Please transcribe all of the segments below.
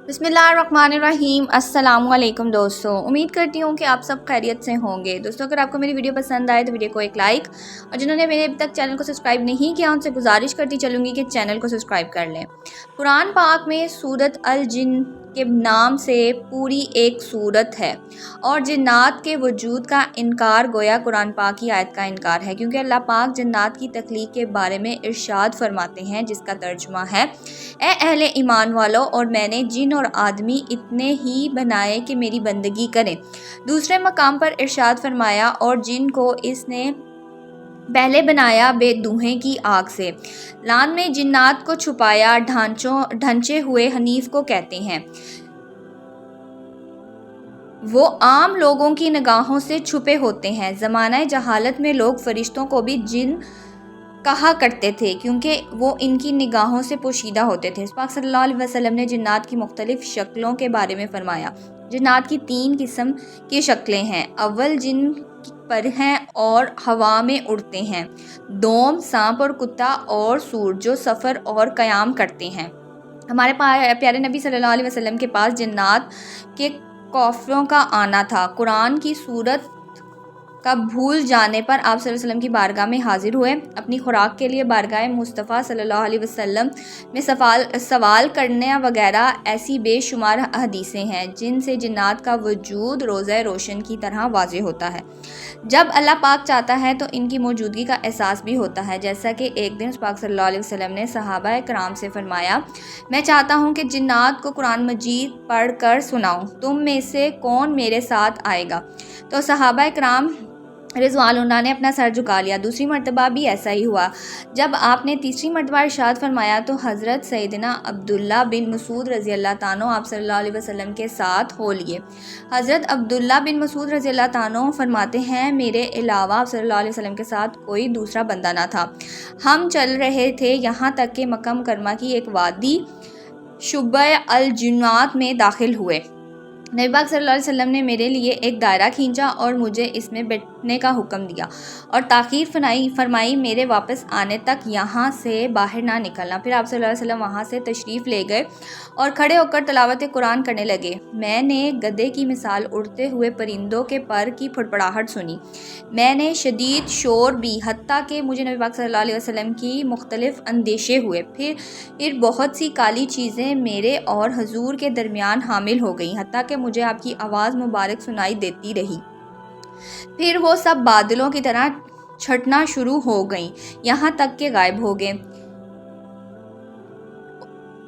بسم اللہ الرحمن الرحیم۔ السلام علیکم دوستوں، امید کرتی ہوں کہ آپ سب خیریت سے ہوں گے۔ دوستوں اگر آپ کو میری ویڈیو پسند آئے تو ویڈیو کو ایک لائک، اور جنہوں نے میرے ابھی تک چینل کو سبسکرائب نہیں کیا ان سے گزارش کرتی چلوں گی کہ چینل کو سبسکرائب کر لیں۔ قرآن پاک میں سورۃ الجن کے نام سے پوری ایک سورت ہے، اور جنات کے وجود کا انکار گویا قرآن پاک کی آیت کا انکار ہے، کیونکہ اللہ پاک جنات کی تخلیق کے بارے میں ارشاد فرماتے ہیں، جس کا ترجمہ ہے: اے اہل ایمان والو، اور میں نے جن اور آدمی اتنے ہی بنائے کہ میری بندگی کریں۔ دوسرے مقام پر ارشاد فرمایا: اور جن کو اس نے پہلے بنایا بے دھوئیں کی آگ سے۔ لان میں جنات کو چھپایا ڈھانچے ہوئے حنیف کو کہتے ہیں۔ وہ عام لوگوں کی نگاہوں سے چھپے ہوتے ہیں۔ زمانہ جہالت میں لوگ فرشتوں کو بھی جن کہا کرتے تھے، کیونکہ وہ ان کی نگاہوں سے پوشیدہ ہوتے تھے۔ پاک صلی اللہ علیہ وسلم نے جنات کی مختلف شکلوں کے بارے میں فرمایا: جنات کی 3 قسم کی شکلیں ہیں۔ اول جن پر ہیں اور ہوا میں اڑتے ہیں۔ دوم سانپ اور کتا اور سور جو سفر اور قیام کرتے ہیں۔ ہمارے پیارے نبی صلی اللہ علیہ وسلم کے پاس جنات کے کافروں کا آنا تھا۔ قرآن کی سورت کا بھول جانے پر آپ صلی اللہ علیہ وسلم کی بارگاہ میں حاضر ہوئے۔ اپنی خوراک کے لیے بارگاہ مصطفیٰ صلی اللہ علیہ وسلم میں سوال کرنے وغیرہ ایسی بے شمار حدیثیں ہیں جن سے جنات کا وجود روزہ روشن کی طرح واضح ہوتا ہے۔ جب اللہ پاک چاہتا ہے تو ان کی موجودگی کا احساس بھی ہوتا ہے، جیسا کہ ایک دن پاک صلی اللہ علیہ وسلم نے صحابہ کرام سے فرمایا: میں چاہتا ہوں کہ جنات کو قرآن مجید پڑھ کر سناؤں، تم میں سے کون میرے ساتھ آئے گا؟ تو صحابہ کرام رضوان اللہ نے اپنا سر جھکا لیا۔ دوسری مرتبہ بھی ایسا ہی ہوا۔ جب آپ نے تیسری مرتبہ ارشاد فرمایا تو حضرت سیدنا عبداللہ بن مسعود رضی اللہ تعالیٰ عنہ آپ صلی اللہ علیہ وسلم کے ساتھ ہو لیے۔ حضرت عبداللہ بن مسعود رضی اللہ تعالیٰ عنہ فرماتے ہیں: میرے علاوہ آپ صلی اللہ علیہ وسلم کے ساتھ کوئی دوسرا بندہ نہ تھا۔ ہم چل رہے تھے یہاں تک کہ مکہ مکرمہ کی ایک وادی شعبہ الجنات میں داخل ہوئے۔ نبی پاک صلی اللہ علیہ وسلم نے میرے لیے ایک دائرہ کھینچا اور مجھے اس میں بیٹھنے کا حکم دیا، اور تاخیر فرمائی میرے واپس آنے تک یہاں سے باہر نہ نکلنا۔ پھر آپ صلی اللہ علیہ وسلم وہاں سے تشریف لے گئے اور کھڑے ہو کر تلاوت قرآن کرنے لگے۔ میں نے گدھے کی مثال اڑتے ہوئے پرندوں کے پر کی پھڑپڑاہٹ سنی۔ میں نے شدید شور بھی، حتیٰ کہ مجھے نبی پاک صلی اللہ علیہ وسلم کی مختلف اندیشے ہوئے۔ پھر بہت سی کالی چیزیں میرے اور حضور کے درمیان حامل ہو گئیں، حتیٰ کہ مجھے آپ کی آواز مبارک سنائی دیتی رہی۔ پھر وہ سب بادلوں کی طرح چھٹنا شروع ہو گئیں، یہاں تک کہ غائب ہو گئے۔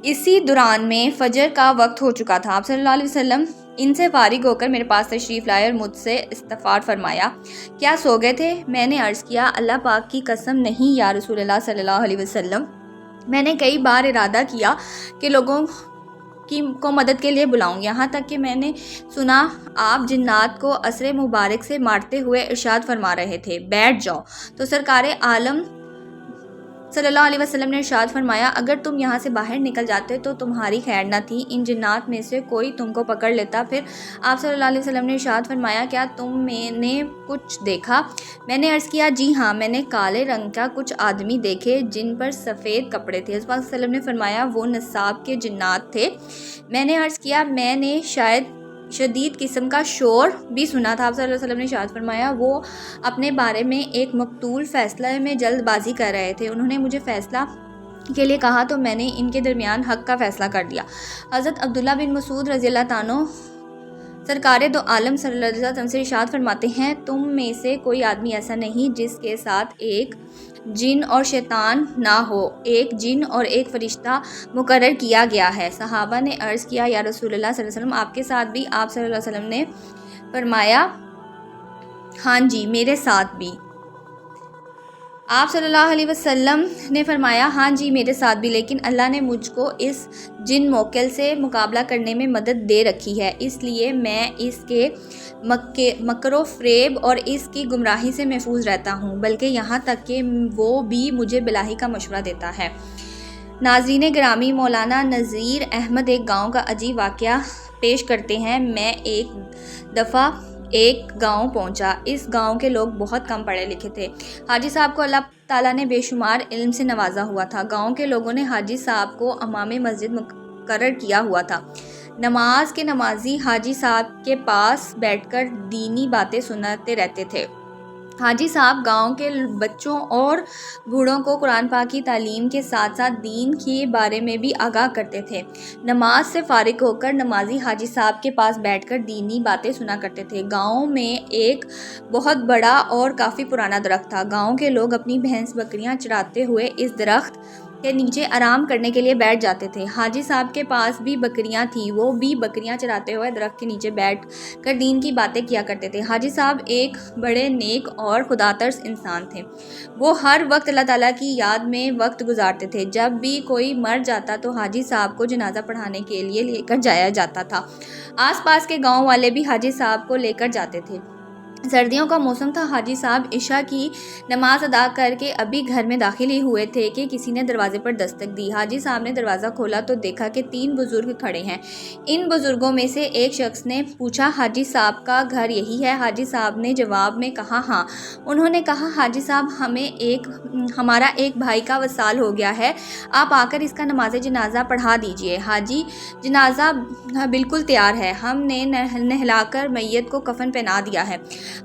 اسی دوران میں فجر کا وقت ہو چکا تھا۔ آپ صلی اللہ علیہ وسلم ان سے فارغ ہو کر میرے پاس تشریف لائے اور مجھ سے استغفار فرمایا: کیا سو گئے تھے؟ میں نے عرض کیا: اللہ پاک کی قسم نہیں یا رسول اللہ صلی اللہ علیہ وسلم۔ میں نے کئی بار ارادہ کیا کہ لوگوں کو مدد کے لیے بلاؤں، یہاں تک کہ میں نے سنا آپ جنات کو عصر مبارک سے مارتے ہوئے ارشاد فرما رہے تھے: بیٹھ جاؤ۔ تو سرکار عالم صلی اللہ علیہ وسلم نے ارشاد فرمایا: اگر تم یہاں سے باہر نکل جاتے تو تمہاری خیر نہ تھی، ان جنات میں سے کوئی تم کو پکڑ لیتا۔ پھر آپ صلی اللہ علیہ وسلم نے ارشاد فرمایا: کیا تم نے کچھ دیکھا؟ میں نے عرض کیا: جی ہاں، میں نے کالے رنگ کا کچھ آدمی دیکھے جن پر سفید کپڑے تھے۔ حضرت صلی اللہ علیہ وسلم نے فرمایا: وہ نصاب کے جنات تھے۔ میں نے عرض کیا: میں نے شاید شدید قسم کا شور بھی سنا تھا۔ آپ صلی اللہ علیہ وسلم نے ارشاد فرمایا: وہ اپنے بارے میں ایک مقتول فیصلہ میں جلد بازی کر رہے تھے، انہوں نے مجھے فیصلہ کے لیے کہا تو میں نے ان کے درمیان حق کا فیصلہ کر دیا۔ حضرت عبداللہ بن مسعود رضی اللہ تعالیٰ عنہ سرکار دو عالم صلی اللہ علیہ وسلم سے ارشاد فرماتے ہیں: تم میں سے کوئی آدمی ایسا نہیں جس کے ساتھ ایک جن اور شیطان نہ ہو، ایک جن اور ایک فرشتہ مقرر کیا گیا ہے۔ صحابہ نے عرض کیا: یا رسول اللہ صلی اللہ علیہ وسلم، آپ کے ساتھ بھی؟ آپ صلی اللہ علیہ وسلم نے فرمایا: ہاں جی، میرے ساتھ بھی۔ آپ صلی اللہ علیہ وسلم نے فرمایا: ہاں جی، میرے ساتھ بھی، لیکن اللہ نے مجھ کو اس جن موکل سے مقابلہ کرنے میں مدد دے رکھی ہے، اس لیے میں اس کے مکر و فریب اور اس کی گمراہی سے محفوظ رہتا ہوں، بلکہ یہاں تک کہ وہ بھی مجھے بلاہی کا مشورہ دیتا ہے۔ ناظرین گرامی، مولانا نذیر احمد ایک گاؤں کا عجیب واقعہ پیش کرتے ہیں۔ میں ایک دفعہ ایک گاؤں پہنچا۔ اس گاؤں کے لوگ بہت کم پڑھے لکھے تھے۔ حاجی صاحب کو اللہ تعالیٰ نے بے شمار علم سے نوازا ہوا تھا۔ گاؤں کے لوگوں نے حاجی صاحب کو امام مسجد مقرر کیا ہوا تھا۔ نماز کے نمازی حاجی صاحب کے پاس بیٹھ کر دینی باتیں سناتے رہتے تھے۔ حاجی صاحب گاؤں کے بچوں اور بوڑھوں کو قرآن پاک کی تعلیم کے ساتھ ساتھ دین کے بارے میں بھی آگاہ کرتے تھے۔ نماز سے فارغ ہو کر نمازی حاجی صاحب کے پاس بیٹھ کر دینی باتیں سنا کرتے تھے۔ گاؤں میں ایک بہت بڑا اور کافی پرانا درخت تھا۔ گاؤں کے لوگ اپنی بھینس بکریاں چراتے ہوئے اس درخت کے نیچے آرام کرنے کے لیے بیٹھ جاتے تھے۔ حاجی صاحب کے پاس بھی بکریاں تھیں، وہ بھی بکریاں چراتے ہوئے درخت کے نیچے بیٹھ کر دین کی باتیں کیا کرتے تھے۔ حاجی صاحب ایک بڑے نیک اور خدا ترس انسان تھے۔ وہ ہر وقت اللہ تعالیٰ کی یاد میں وقت گزارتے تھے۔ جب بھی کوئی مر جاتا تو حاجی صاحب کو جنازہ پڑھانے کے لیے لے کر جایا جاتا تھا۔ آس پاس کے گاؤں والے بھی حاجی صاحب کو لے کر جاتے تھے۔ سردیوں کا موسم تھا۔ حاجی صاحب عشاء کی نماز ادا کر کے ابھی گھر میں داخل ہی ہوئے تھے کہ کسی نے دروازے پر دستک دی۔ حاجی صاحب نے دروازہ کھولا تو دیکھا کہ 3 بزرگ کھڑے ہیں۔ ان بزرگوں میں سے ایک شخص نے پوچھا، حاجی صاحب کا گھر یہی ہے؟ حاجی صاحب نے جواب میں کہا، ہاں۔ انہوں نے کہا، حاجی صاحب ہمارا ایک بھائی کا وصال ہو گیا ہے، آپ آ کر اس کا نماز جنازہ پڑھا دیجئے۔ حاجی، جنازہ بالکل تیار ہے، ہم نے نہلا کر میت کو کفن پہنا دیا ہے۔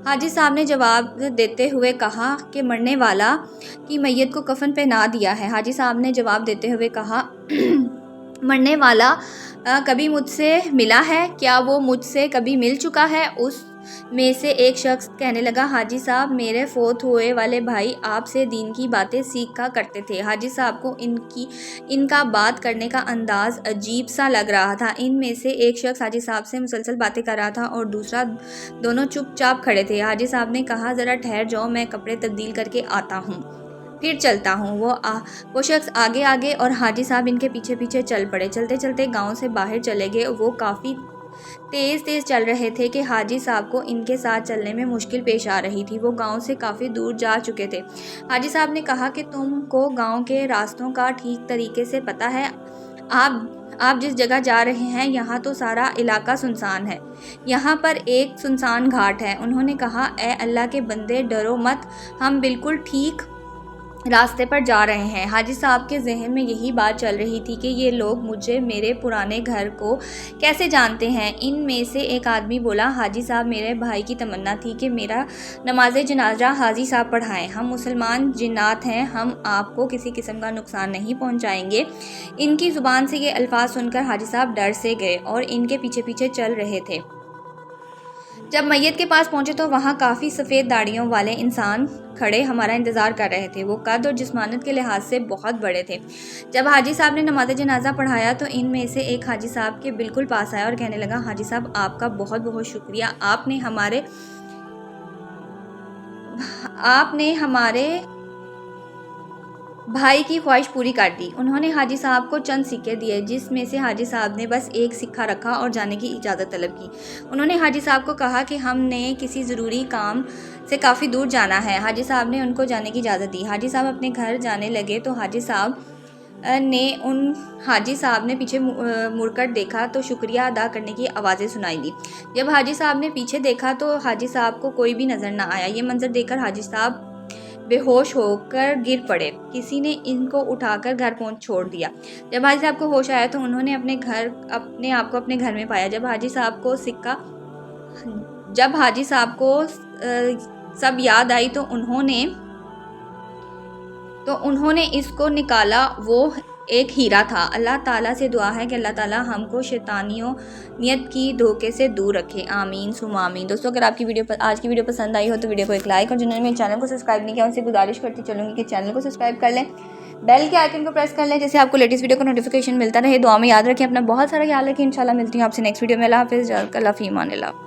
حاجی صاحب نے جواب دیتے ہوئے کہا کہ مرنے والا کی میت کو کفن پہنا دیا ہے۔ حاجی صاحب نے جواب دیتے ہوئے کہا، مرنے والا کبھی مجھ سے ملا ہے؟ کیا وہ مجھ سے کبھی مل چکا ہے؟ اس میں سے ایک شخص کہنے لگا، حاجی صاحب میرے فوت ہوئے والے بھائی آپ سے دین کی باتیں سیکھا کرتے تھے۔ حاجی صاحب کو ان کا بات کرنے کا انداز عجیب سا لگ رہا تھا۔ ان میں سے ایک شخص حاجی صاحب سے مسلسل باتیں کر رہا تھا اور دوسرا، دونوں چپ چاپ کھڑے تھے۔ حاجی صاحب نے کہا، ذرا ٹھہر جاؤ، میں کپڑے تبدیل کر کے آتا ہوں، پھر چلتا ہوں۔ وہ شخص آگے اور حاجی صاحب ان کے پیچھے پیچھے چل پڑے۔ چلتے چلتے گاؤں سے باہر چلے گئے۔ وہ کافی تیز چل رہے تھے کہ حاجی صاحب کو ان کے ساتھ چلنے میں مشکل پیش آ رہی تھی۔ وہ گاؤں سے کافی دور جا چکے تھے۔ حاجی صاحب نے کہا کہ تم کو گاؤں کے راستوں کا ٹھیک طریقے سے پتہ ہے؟ آپ جس جگہ جا رہے ہیں یہاں تو سارا علاقہ سنسان ہے، یہاں پر ایک سنسان گھاٹ ہے۔ انہوں نے کہا، اے اللہ کے بندے، ڈرو مت، ہم بالکل ٹھیک راستے پر جا رہے ہیں۔ حاجی صاحب کے ذہن میں یہی بات چل رہی تھی کہ یہ لوگ مجھے میرے پرانے گھر کو کیسے جانتے ہیں۔ ان میں سے ایک آدمی بولا، حاجی صاحب میرے بھائی کی تمنا تھی کہ میرا نماز جنازہ حاجی صاحب پڑھائیں۔ ہم مسلمان جنات ہیں، ہم آپ کو کسی قسم کا نقصان نہیں پہنچائیں گے۔ ان کی زبان سے یہ الفاظ سن کر حاجی صاحب ڈر سے گئے اور ان کے پیچھے پیچھے چل رہے تھے۔ جب میت کے پاس پہنچے تو وہاں کافی سفید داڑھیوں والے انسان کھڑے ہمارا انتظار کر رہے تھے۔ وہ قد اور جسمانیت کے لحاظ سے بہت بڑے تھے۔ جب حاجی صاحب نے نماز جنازہ پڑھایا تو ان میں سے ایک حاجی صاحب کے بالکل پاس آیا اور کہنے لگا، حاجی صاحب آپ کا بہت بہت شکریہ، آپ نے ہمارے بھائی کی خواہش پوری کر دی۔ انہوں نے حاجی صاحب کو چند سکے دیے، جس میں سے حاجی صاحب نے بس ایک سکہ رکھا اور جانے کی اجازت طلب کی۔ انہوں نے حاجی صاحب کو کہا کہ ہم نے کسی ضروری کام سے کافی دور جانا ہے۔ حاجی صاحب نے ان کو جانے کی اجازت دی۔ حاجی صاحب اپنے گھر جانے لگے تو حاجی صاحب نے پیچھے مڑ کر دیکھا تو شکریہ ادا کرنے کی آوازیں سنائی دی۔ جب حاجی صاحب نے پیچھے دیکھا تو حاجی صاحب کو کوئی بھی نظر نہ آیا۔ یہ منظر دیکھ کر حاجی صاحب بے ہوش ہو کر گر پڑے۔ کسی نے ان کو اٹھا کر گھر چھوڑ دیا۔ جب حاجی صاحب کو ہوش آیا تو انہوں نے اپنے آپ کو اپنے گھر میں پایا۔ جب حاجی صاحب کو سب یاد آئی تو انہوں نے اس کو نکالا، وہ ایک ہیرا تھا۔ اللہ تعالیٰ سے دعا ہے کہ اللہ تعالیٰ ہم کو شیطانیت کی دھوکے سے دور رکھے، آمین ثم آمین۔ دوستو، اگر آپ کی آج کی ویڈیو پسند آئی ہو تو ویڈیو کو ایک لائک، اور جنہوں نے میرے چینل کو سبسکرائب نہیں کیا ان سے گزارش کرتی چلوں گی کہ چینل کو سبسکرائب کر لیں، بیل کے آئیکن کو پریس کر لیں، جس سے آپ کو لیٹسٹ ویڈیو کا نوٹیفیکیشن ملتا رہے۔ دعا میں یاد رکھیں، اپنا بہت سارا خیال رکھیں۔ انشاءاللہ ملتی ہوں آپ سے نیکسٹ ویڈیو میں۔ اللہ حافظ، اللہ فی امان اللہ۔